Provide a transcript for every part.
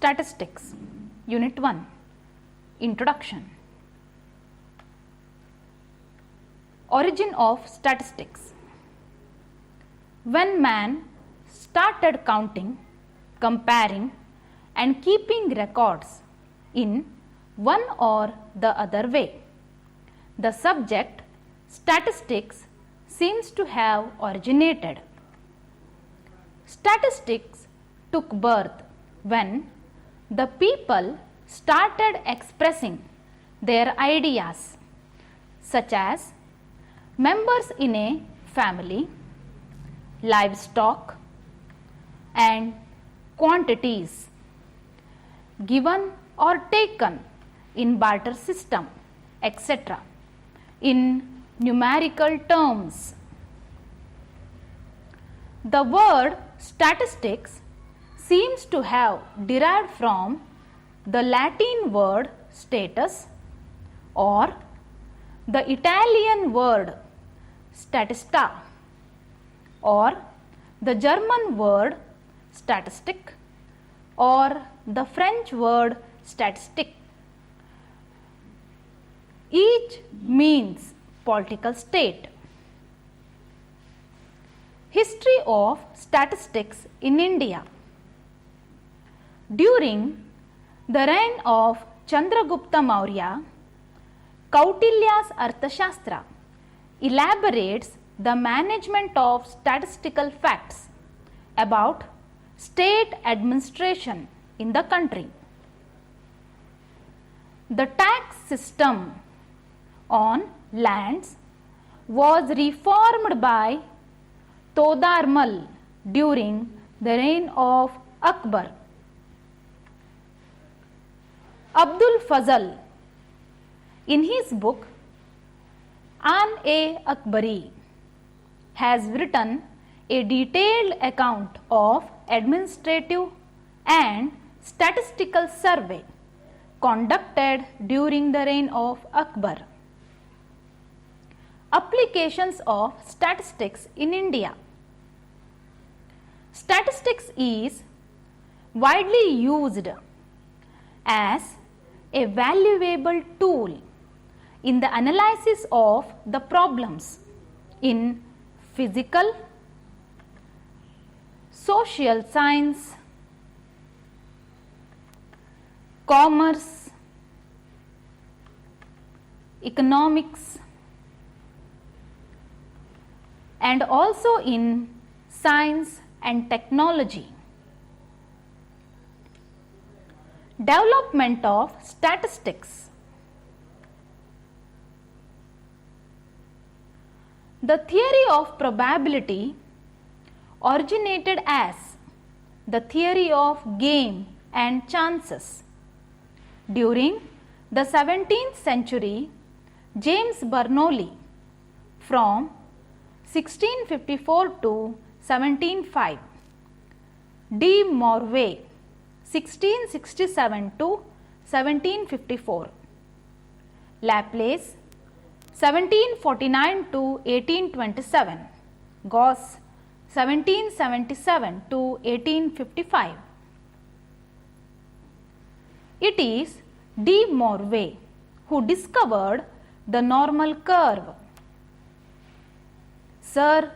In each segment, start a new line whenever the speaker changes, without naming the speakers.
Statistics, Unit 1, Introduction. Origin of statistics. When man started counting, comparing and keeping records in one or the other way, the subject statistics seems to have originated. Statistics took birth when the people started expressing their ideas, such as members in a family, livestock and quantities given or taken in barter system, etc. in numerical terms. The word statistics seems to have derived from the Latin word status or the Italian word statista or the German word statistic or the French word statistique. Each means political state. History of statistics in India. During the reign of Chandragupta Maurya, Kautilya's Arthashastra elaborates the management of statistical facts about state administration in the country. The tax system on lands was reformed by Todarmal during the reign of Akbar. Abdul Fazl, in his book An-e-Akbari, has written a detailed account of administrative and statistical survey conducted during the reign of Akbar. Applications of statistics in India. Statistics is widely used as a valuable tool in the analysis of the problems in physical, social science, commerce, economics, and also in science and technology. Development of statistics. The theory of probability originated as the theory of game and chances. During the 17th century, James Bernoulli, from 1654 to 1705, De Morvay, 1667 to 1754, Laplace, 1749 to 1827, Gauss, 1777 to 1855. It is De Morvay who discovered the normal curve. Sir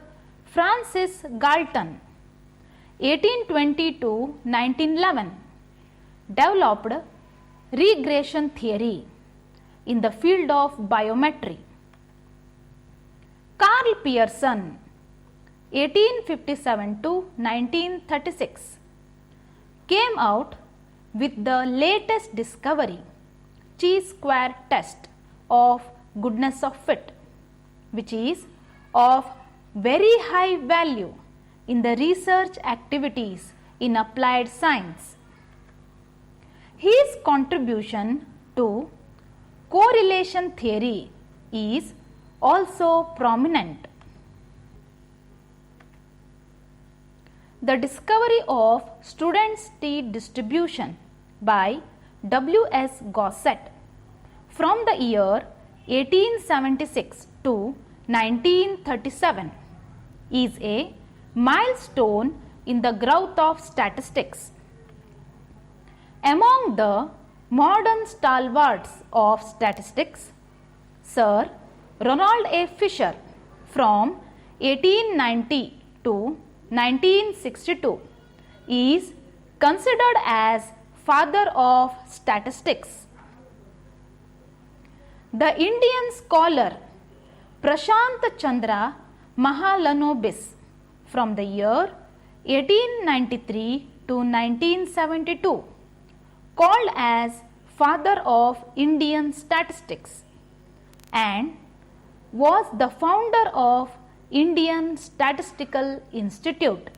Francis Galton, 1820 to 1911, developed regression theory in the field of biometry. Carl Pearson, 1857 to 1936, came out with the latest discovery, chi-square test of goodness of fit, which is of very high value in the research activities in applied science. His contribution to correlation theory is also prominent. The discovery of students' t distribution by W.S. Gossett from the year 1876 to 1937 is a milestone in the growth of statistics. Among the modern stalwarts of statistics, Sir Ronald A. Fisher from 1890 to 1962 is considered as father of statistics. The Indian scholar Prashant Chandra Mahalanobis from the year 1893 to 1972, called as father of Indian statistics, and was the founder of Indian Statistical Institute.